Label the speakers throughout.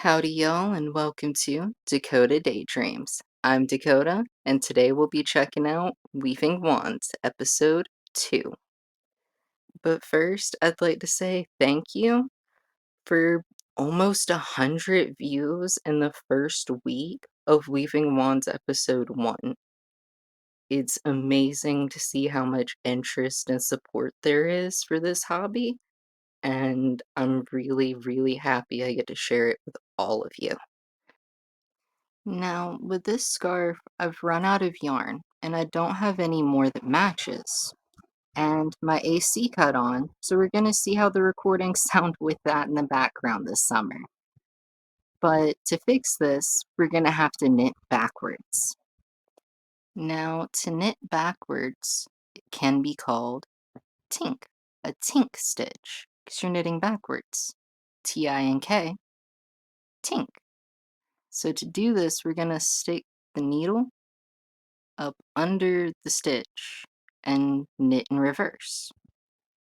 Speaker 1: Howdy y'all and welcome to Dakota Daydreams. I'm Dakota and today we'll be checking out Weaving Wands episode 2. But first I'd like to say thank you for almost 100 views in the first week of Weaving Wands episode 1. It's amazing to see how much interest and support there is for this hobby, and I'm really happy I get to share it with all of you. Now, with this scarf, I've run out of yarn, and I don't have any more that matches. And my AC cut on, so we're gonna see how the recordings sound with that in the background this summer. But to fix this, we're gonna have to knit backwards. Now, to knit backwards, it can be called tink, a tink stitch, because you're knitting backwards. T-I-N-K, tink. So to do this, we're gonna stick the needle up under the stitch and knit in reverse.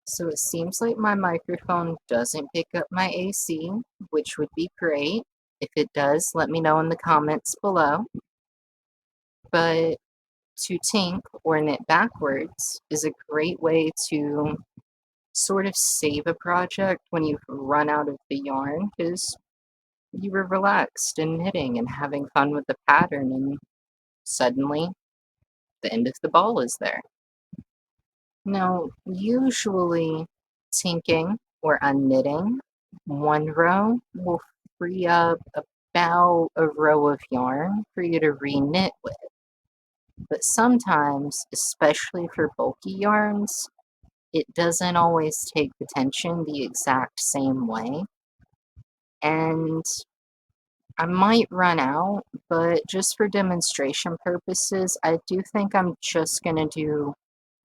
Speaker 1: So it seems like my microphone doesn't pick up my AC, which would be great. If it does, let me know in the comments below. But to tink or knit backwards is a great way to sort of save a project when you've run out of the yarn, because you were relaxed and knitting and having fun with the pattern, and suddenly the end of the ball is there. Now, usually tinking or unknitting one row will free up about a row of yarn for you to reknit with. But sometimes, especially for bulky yarns, it doesn't always take the tension the exact same way. And I might run out, but just for demonstration purposes, I do think I'm just going to do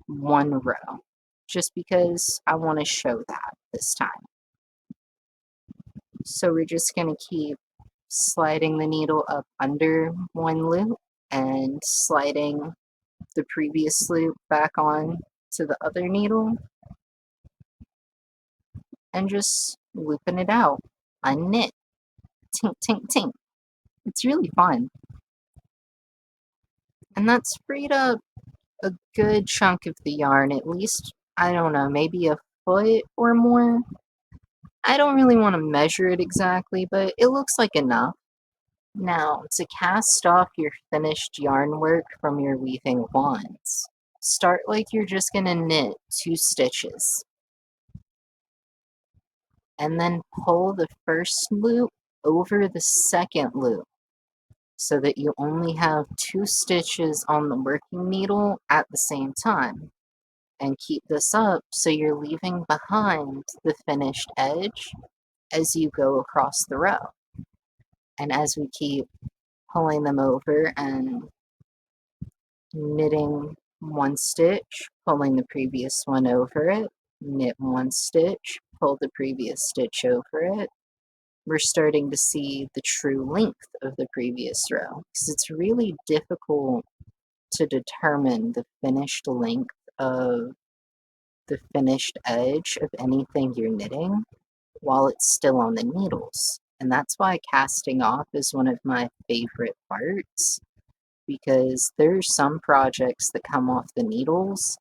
Speaker 1: one row, just because I want to show that this time. So we're just going to keep sliding the needle up under one loop and sliding the previous loop back on to the other needle and just looping it out. Unknit. Tink, tink, tink. It's really fun. And that's freed up a good chunk of the yarn, at least, I don't know, maybe a foot or more. I don't really want to measure it exactly, but it looks like enough. Now, to cast off your finished yarn work from your weaving wands, start like you're just going to knit 2 stitches. And then pull the first loop over the second loop so that you only have 2 stitches on the working needle at the same time. And keep this up so you're leaving behind the finished edge as you go across the row. And as we keep pulling them over and knitting 1 stitch, pulling the previous one over it, knit 1 stitch, pull the previous stitch over it, we're starting to see the true length of the previous row, because it's really difficult to determine the finished length of the finished edge of anything you're knitting while it's still on the needles. And that's why casting off is one of my favorite parts, because there's some projects that come off the needles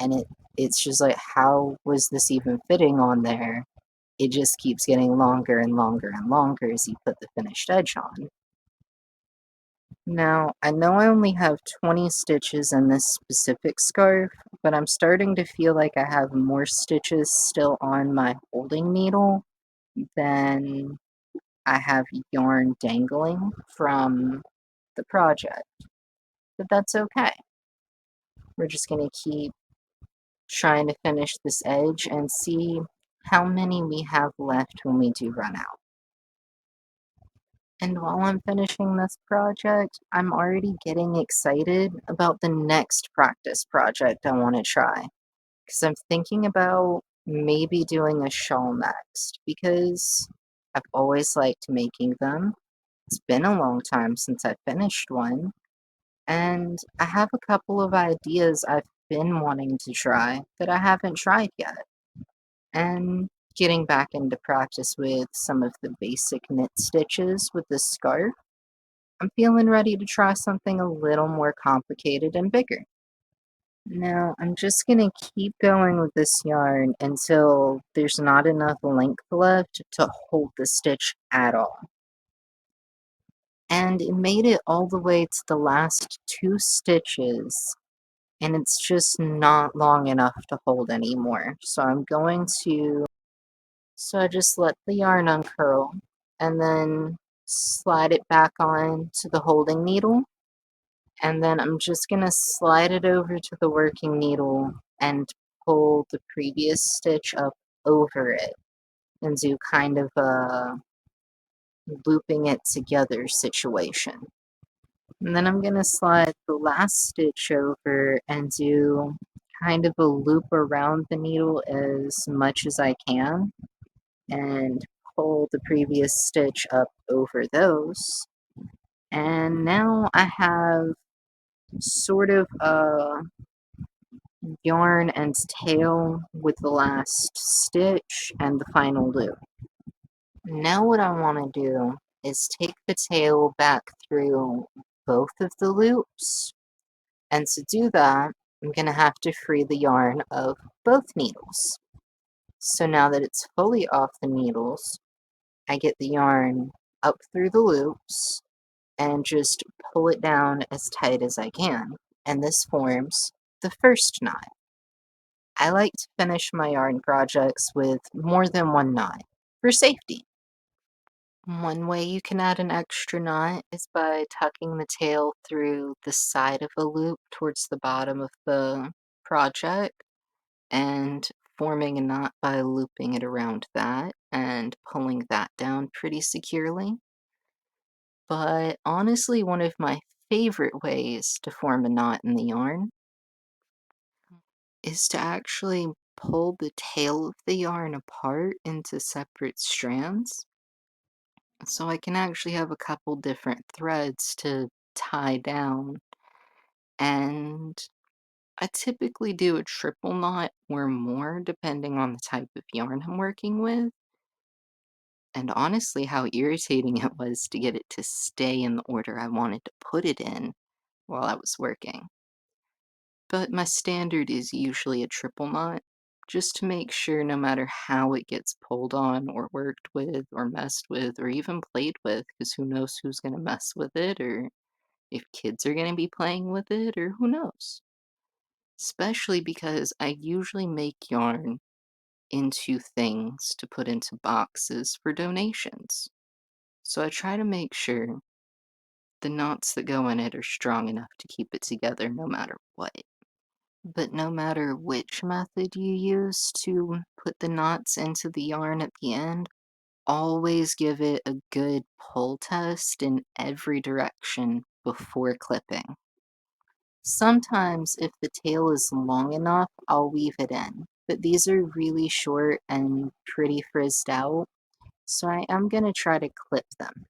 Speaker 1: and it's just like, how was this even fitting on there? It just keeps getting longer and longer and longer as you put the finished edge on. Now, I know I only have 20 stitches in this specific scarf, but I'm starting to feel like I have more stitches still on my holding needle than I have yarn dangling from the project. But that's okay. We're just going to keep trying to finish this edge and see how many we have left when we do run out. And while I'm finishing this project, I'm already getting excited about the next practice project I want to try. Because I'm thinking about maybe doing a shawl next, because I've always liked making them. It's been a long time since I finished one, and I have a couple of ideas I've been wanting to try that I haven't tried yet. And getting back into practice with some of the basic knit stitches with this scarf, I'm feeling ready to try something a little more complicated and bigger. Now, I'm just going to keep going with this yarn until there's not enough length left to hold the stitch at all. And it made it all the way to the last 2 stitches, and it's just not long enough to hold anymore. So I just let the yarn uncurl and then slide it back on to the holding needle, and then I'm just going to slide it over to the working needle and pull the previous stitch up over it and do kind of a looping it together situation. And then I'm going to slide the last stitch over and do kind of a loop around the needle as much as I can and pull the previous stitch up over those. And now I have sort of a yarn and tail with the last stitch and the final loop. Now what I want to do is take the tail back through both of the loops, and to do that I'm going to have to free the yarn of both needles. So now that it's fully off the needles, I get the yarn up through the loops and just pull it down as tight as I can, and this forms the first knot. I like to finish my yarn projects with more than one knot for safety. One way you can add an extra knot is by tucking the tail through the side of a loop towards the bottom of the project and forming a knot by looping it around that and pulling that down pretty securely. But honestly, one of my favorite ways to form a knot in the yarn is to actually pull the tail of the yarn apart into separate strands. So I can actually have a couple different threads to tie down. And I typically do a triple knot or more depending on the type of yarn I'm working with. And honestly, how irritating it was to get it to stay in the order I wanted to put it in while I was working. But my standard is usually a triple knot, just to make sure no matter how it gets pulled on or worked with or messed with or even played with, because who knows who's going to mess with it or if kids are going to be playing with it or who knows. Especially because I usually make yarn into things to put into boxes for donations. So I try to make sure the knots that go in it are strong enough to keep it together no matter what. But no matter which method you use to put the knots into the yarn at the end, always give it a good pull test in every direction before clipping. Sometimes, if the tail is long enough, I'll weave it in, but these are really short and pretty frizzed out, so I am going to try to clip them.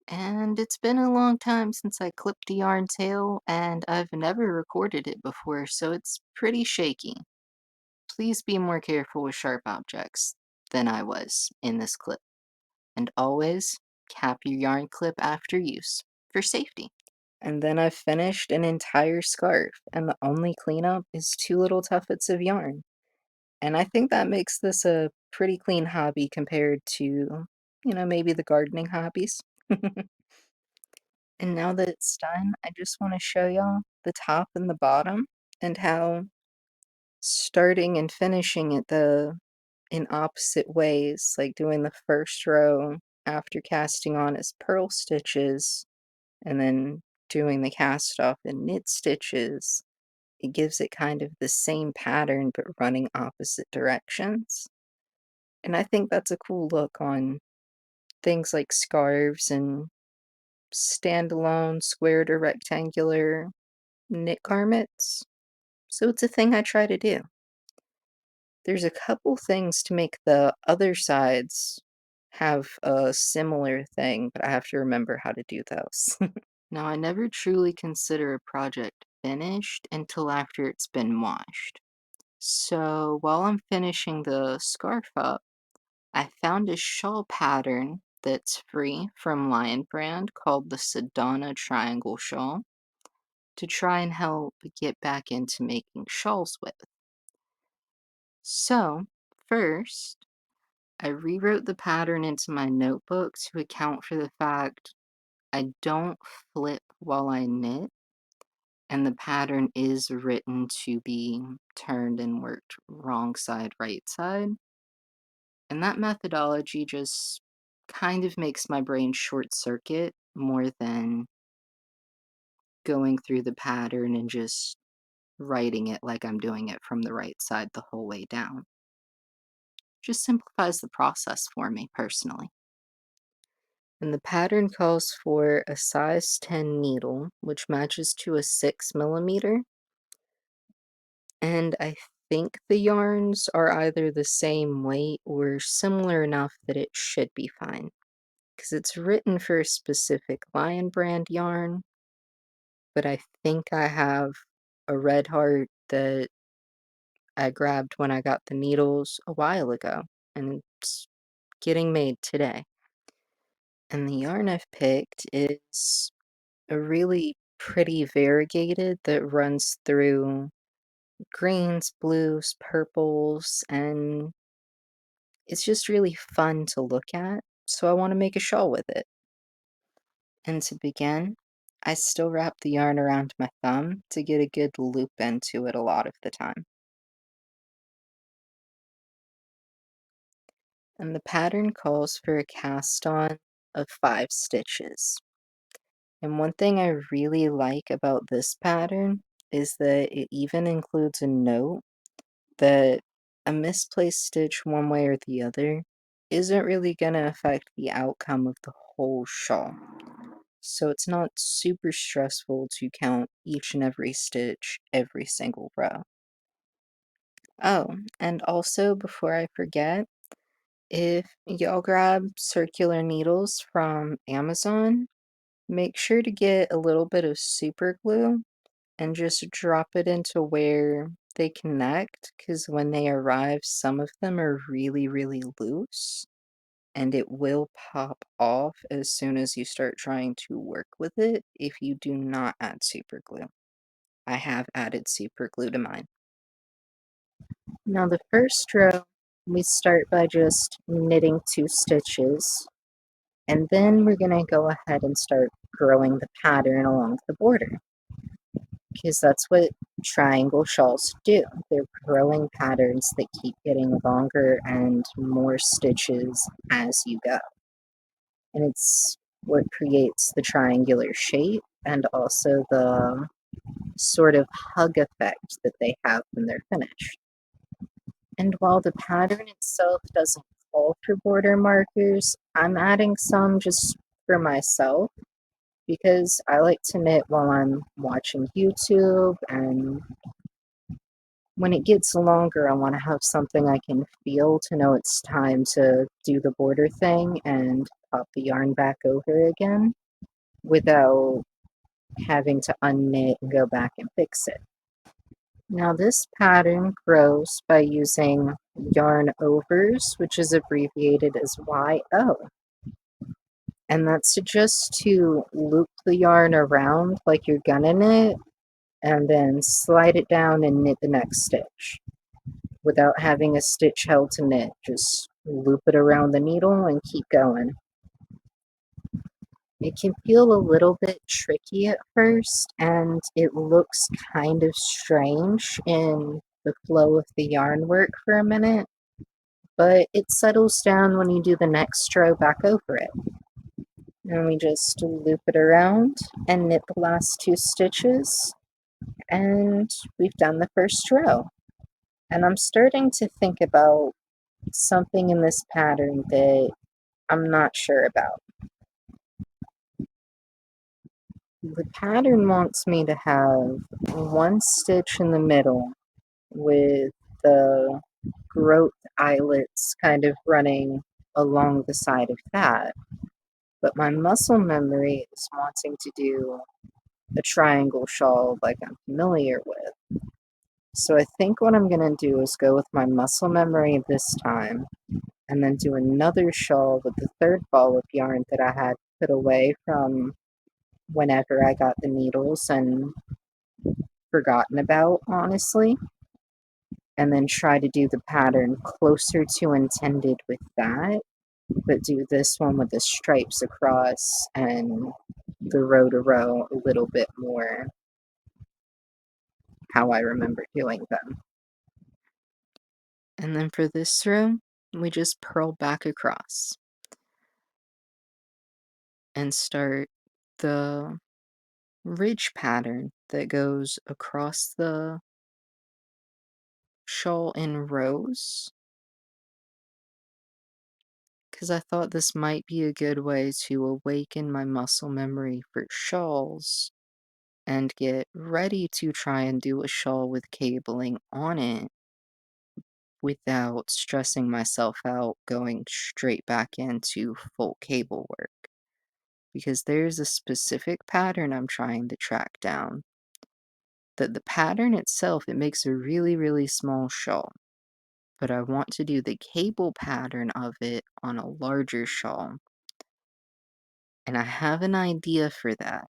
Speaker 1: And it's been a long time since I clipped a yarn tail, and I've never recorded it before, so it's pretty shaky. Please be more careful with sharp objects than I was in this clip. And always cap your yarn clip after use for safety. And then I've finished an entire scarf, and the only cleanup is 2 little tuffets of yarn. And I think that makes this a pretty clean hobby compared to, maybe the gardening hobbies. And now that it's done, I just want to show y'all the top and the bottom and how starting and finishing it in opposite ways, like doing the first row after casting on as purl stitches and then doing the cast off and knit stitches, it gives it kind of the same pattern but running opposite directions. And I think that's a cool look on things like scarves and standalone squared or rectangular knit garments. So it's a thing I try to do. There's a couple things to make the other sides have a similar thing, but I have to remember how to do those. Now, I never truly consider a project finished until after it's been washed. So while I'm finishing the scarf up, I found a shawl pattern that's free from Lion Brand called the Sedona Triangle Shawl to try and help get back into making shawls with. So, first, I rewrote the pattern into my notebook to account for the fact I don't flip while I knit, and the pattern is written to be turned and worked wrong side, right side. And that methodology just kind of makes my brain short circuit more than going through the pattern and just writing it like I'm doing it from the right side the whole way down. Just simplifies the process for me personally. And the pattern calls for a size 10 needle, which matches to a 6 millimeter. And I think the yarns are either the same weight or similar enough that it should be fine. Because it's written for a specific Lion Brand yarn, but I think I have a red heart that I grabbed when I got the needles a while ago, and it's getting made today. And the yarn I've picked is a really pretty variegated that runs through greens, blues, purples, and it's just really fun to look at, so I want to make a shawl with it. And to begin, I still wrap the yarn around my thumb to get a good loop into it a lot of the time. And the pattern calls for a cast on of 5 stitches. And one thing I really like about this pattern is that it even includes a note that a misplaced stitch one way or the other isn't really going to affect the outcome of the whole shawl. So it's not super stressful to count each and every stitch every single row. Oh, and also before I forget, if y'all grab circular needles from Amazon, make sure to get a little bit of super glue and just drop it into where they connect, because when they arrive, some of them are really, really loose and it will pop off as soon as you start trying to work with it if you do not add super glue. I have added super glue to mine. Now the first row, we start by just knitting 2 stitches, and then we're going to go ahead and start growing the pattern along the border, because that's what triangle shawls do. They're growing patterns that keep getting longer and more stitches as you go. And it's what creates the triangular shape and also the sort of hug effect that they have when they're finished. And while the pattern itself doesn't call for border markers, I'm adding some just for myself because I like to knit while I'm watching YouTube, and when it gets longer, I want to have something I can feel to know it's time to do the border thing and pop the yarn back over again without having to unknit and go back and fix it. Now this pattern grows by using yarn overs, which is abbreviated as YO. And that's just to loop the yarn around like you're gonna knit and then slide it down and knit the next stitch without having a stitch held to knit. Just loop it around the needle and keep going. It can feel a little bit tricky at first, and it looks kind of strange in the flow of the yarn work for a minute, but it settles down when you do the next row back over it. And we just loop it around and knit the last 2 stitches, and we've done the first row. And I'm starting to think about something in this pattern that I'm not sure about. The pattern wants me to have 1 stitch in the middle with the growth eyelets kind of running along the side of that. But my muscle memory is wanting to do a triangle shawl like I'm familiar with. So I think what I'm going to do is go with my muscle memory this time, and then do another shawl with the third ball of yarn that I had put away from whenever I got the needles and forgotten about, honestly, and then try to do the pattern closer to intended with that, but do this one with the stripes across and the row to row a little bit more how I remember doing them. And then for this row, we just purl back across and start the ridge pattern that goes across the shawl in rows, because I thought this might be a good way to awaken my muscle memory for shawls and get ready to try and do a shawl with cabling on it without stressing myself out going straight back into full cable work. Because there's a specific pattern I'm trying to track down. That the pattern itself, it makes a really, really small shawl. But I want to do the cable pattern of it on a larger shawl. And I have an idea for that,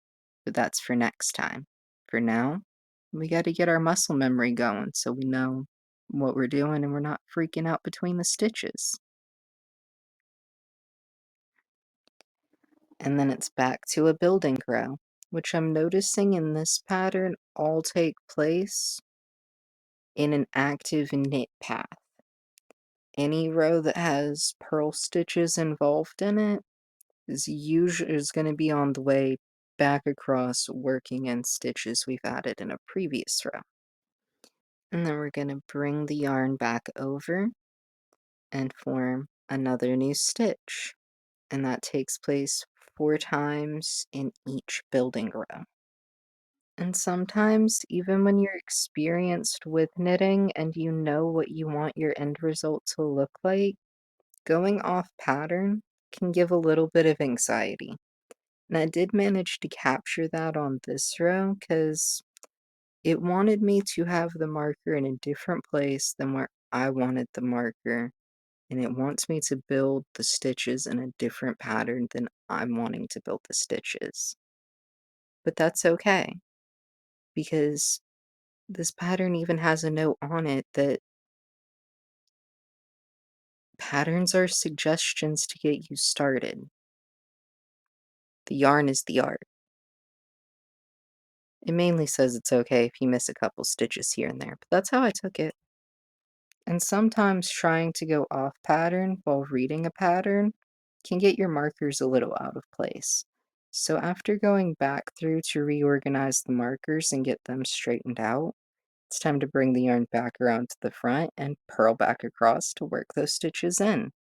Speaker 1: but that's for next time. For now, we got to get our muscle memory going so we know what we're doing and we're not freaking out between the stitches. And then it's back to a building row, which I'm noticing in this pattern all take place in an active knit path. Any row that has purl stitches involved in it is going to be on the way back across working in stitches we've added in a previous row. And then we're going to bring the yarn back over and form another new stitch. And that takes place 4 times in each building row. And sometimes, even when you're experienced with knitting and you know what you want your end result to look like, going off pattern can give a little bit of anxiety. And I did manage to capture that on this row because it wanted me to have the marker in a different place than where I wanted the marker. And it wants me to build the stitches in a different pattern than I'm wanting to build the stitches. But that's okay, because this pattern even has a note on it that patterns are suggestions to get you started. The yarn is the art. It mainly says it's okay if you miss a couple stitches here and there, but that's how I took it. And sometimes trying to go off pattern while reading a pattern can get your markers a little out of place. So after going back through to reorganize the markers and get them straightened out, it's time to bring the yarn back around to the front and purl back across to work those stitches in.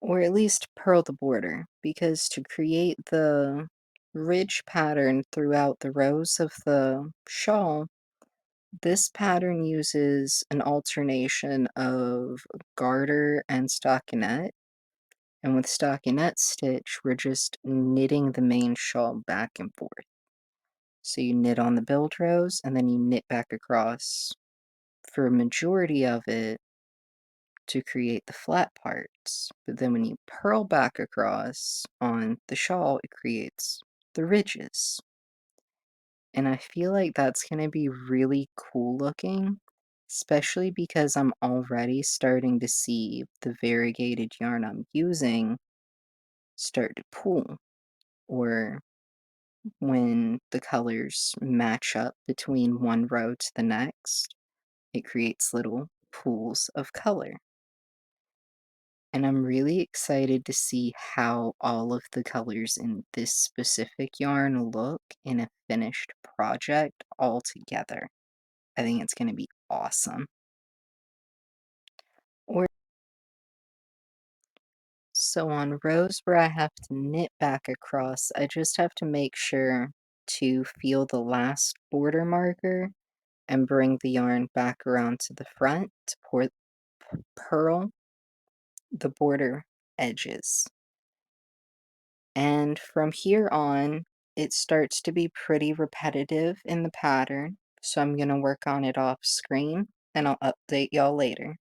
Speaker 1: Or at least purl the border, because to create the ridge pattern throughout the rows of the shawl, this pattern uses an alternation of garter and stockinette. And with stockinette stitch, we're just knitting the main shawl back and forth. So you knit on the build rows and then you knit back across for a majority of it to create the flat parts. But then when you purl back across on the shawl, it creates the ridges. And I feel like that's going to be really cool looking, especially because I'm already starting to see the variegated yarn I'm using start to pool, or when the colors match up between one row to the next, it creates little pools of color. And I'm really excited to see how all of the colors in this specific yarn look in a finished project all together. I think it's going to be awesome. Or so on rows where I have to knit back across, I just have to make sure to feel the last border marker and bring the yarn back around to the front to purl the border edges. And from here on, it starts to be pretty repetitive in the pattern So I'm going to work on it off screen and I'll update y'all later.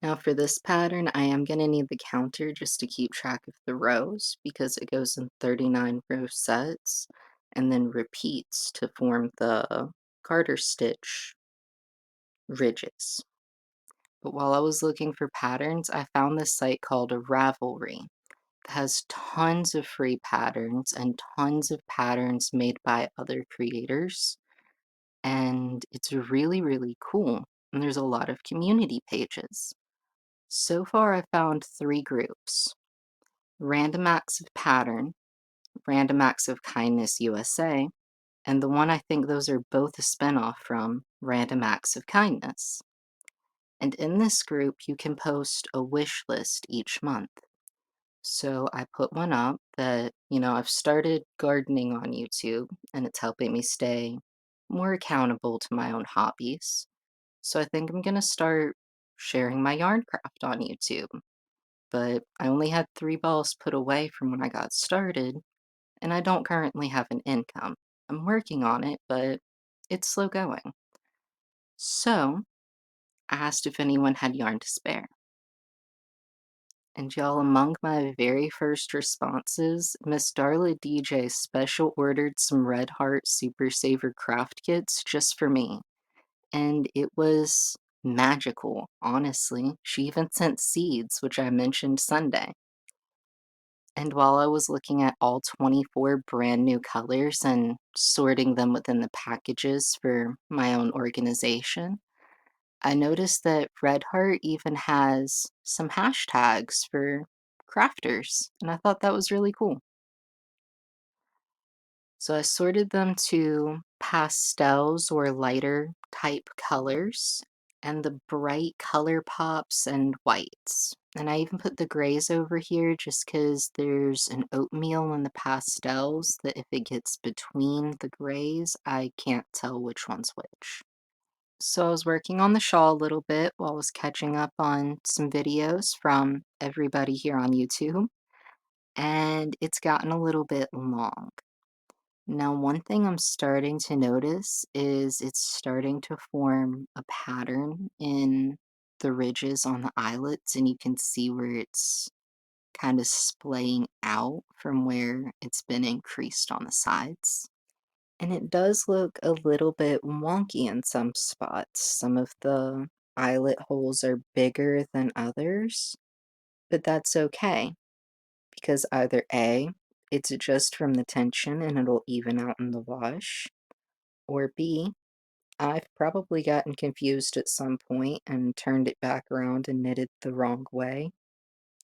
Speaker 1: Now for this pattern, I am going to need the counter just to keep track of the rows because it goes in 39 row sets and then repeats to form the garter stitch ridges. But while I was looking for patterns, I found this site called Ravelry. It has tons of free patterns and tons of patterns made by other creators. And it's really, really cool. And there's a lot of community pages. So far, I found 3 groups: Random Acts of Pattern, Random Acts of Kindness USA, and the one I think those are both a spinoff from, Random Acts of Kindness. And in this group, you can post a wish list each month. So I put one up that, I've started gardening on YouTube and it's helping me stay more accountable to my own hobbies. So I think I'm going to start sharing my yarn craft on YouTube. But I only had 3 balls put away from when I got started, and I don't currently have an income. I'm working on it, but it's slow going. So I asked if anyone had yarn to spare. And y'all, among my very first responses, Miss Darla DJ special ordered some Red Heart Super Saver craft kits just for me. And it was magical, honestly. She even sent seeds, which I mentioned Sunday. And while I was looking at all 24 brand new colors and sorting them within the packages for my own organization, I noticed that Red Heart even has some hashtags for crafters, and I thought that was really cool. So I sorted them to pastels or lighter type colors, and the bright color pops and whites. And I even put the grays over here just because there's an oatmeal in the pastels that if it gets between the grays, I can't tell which one's which. So I was working on the shawl a little bit while I was catching up on some videos from everybody here on YouTube, and it's gotten a little bit long. Now, one thing I'm starting to notice is it's starting to form a pattern in the ridges on the eyelets, and you can see where it's kind of splaying out from where it's been increased on the sides. And it does look a little bit wonky in some spots. Some of the eyelet holes are bigger than others, but that's okay because either A, it's just from the tension and it'll even out in the wash, or B, I've probably gotten confused at some point and turned it back around and knitted the wrong way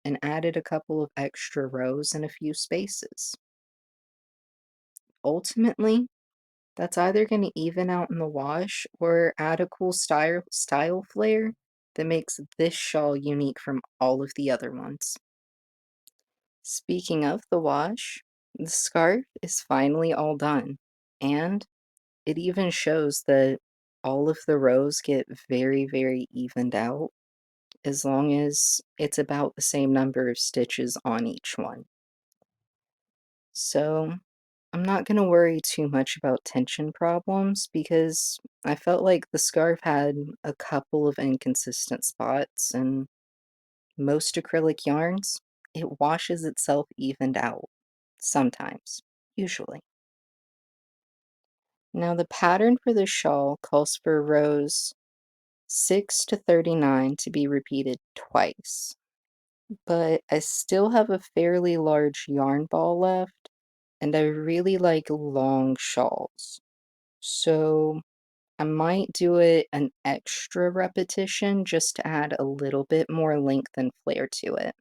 Speaker 1: and added a couple of extra rows and a few spaces. Ultimately, that's either going to even out in the wash or add a cool style flair that makes this shawl unique from all of the other ones. Speaking of the wash, the scarf is finally all done, and it even shows that all of the rows get very, very evened out as long as it's about the same number of stitches on each one. So I'm not going to worry too much about tension problems because I felt like the scarf had a couple of inconsistent spots, and most acrylic yarns, it washes itself evened out. Sometimes, usually. Now the pattern for the shawl calls for rows 6 to 39 to be repeated twice, but I still have a fairly large yarn ball left, and I really like long shawls. So I might do it an extra repetition just to add a little bit more length and flair to it.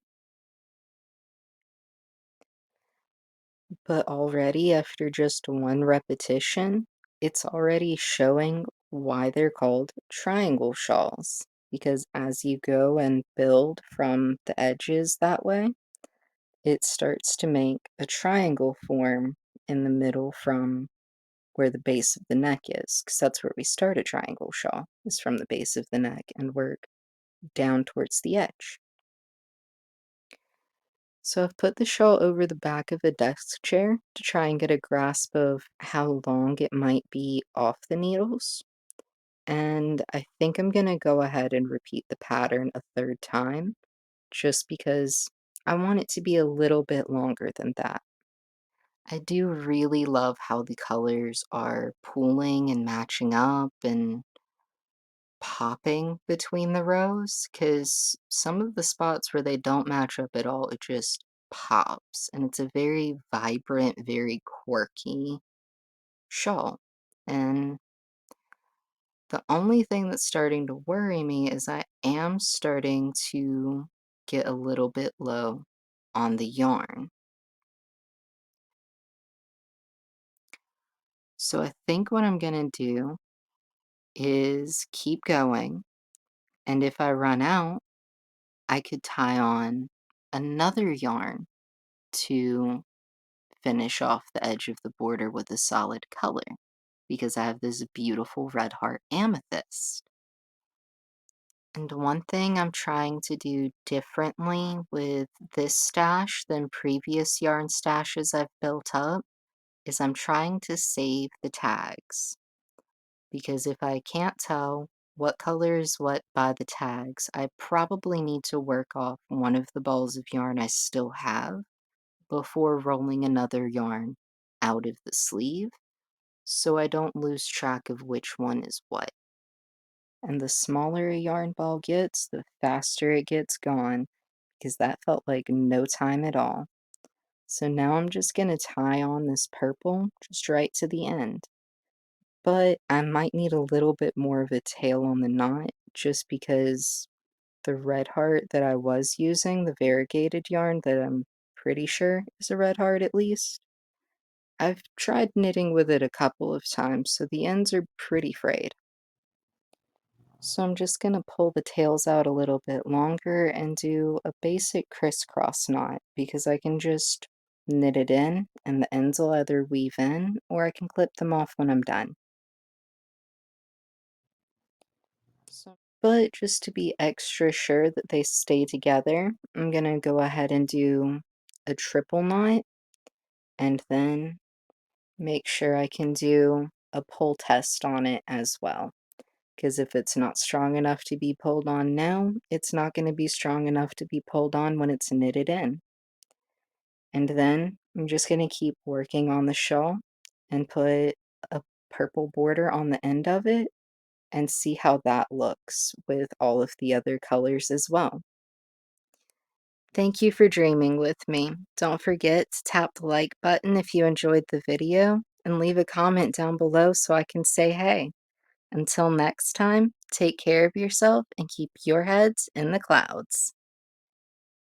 Speaker 1: But already after just one repetition, it's already showing why they're called triangle shawls. Because as you go and build from the edges that way, it starts to make a triangle form in the middle from where the base of the neck is. Because that's where we start a triangle shawl, is from the base of the neck and work down towards the edge. So I've put the shawl over the back of a desk chair to try and get a grasp of how long it might be off the needles. And I think I'm gonna go ahead and repeat the pattern a third time, just because I want it to be a little bit longer than that. I do really love how the colors are pooling and matching up and popping between the rows, because some of the spots where they don't match up at all, it just pops, and it's a very vibrant, very quirky shawl. And the only thing that's starting to worry me is I am starting to get a little bit low on the yarn. So I think what I'm gonna do is keep going, and if I run out, I could tie on another yarn to finish off the edge of the border with a solid color, because I have this beautiful red heart amethyst. And one thing I'm trying to do differently with this stash than previous yarn stashes I've built up is I'm trying to save the tags. Because if I can't tell what color is what by the tags, I probably need to work off one of the balls of yarn I still have before rolling another yarn out of the sleeve, so I don't lose track of which one is what. And the smaller a yarn ball gets, the faster it gets gone, because that felt like no time at all. So now I'm just going to tie on this purple just right to the end. But I might need a little bit more of a tail on the knot, just because the red heart that I was using, the variegated yarn that I'm pretty sure is a red heart at least, I've tried knitting with it a couple of times, so the ends are pretty frayed. So I'm just going to pull the tails out a little bit longer and do a basic crisscross knot, because I can just knit it in and the ends will either weave in or I can clip them off when I'm done. But just to be extra sure that they stay together, I'm going to go ahead and do a triple knot and then make sure I can do a pull test on it as well. Because if it's not strong enough to be pulled on now, it's not going to be strong enough to be pulled on when it's knitted in. And then I'm just going to keep working on the shawl and put a purple border on the end of it and see how that looks with all of the other colors as well. Thank you for dreaming with me. Don't forget to tap the like button if you enjoyed the video and leave a comment down below so I can say hey. Until next time, take care of yourself and keep your heads in the clouds.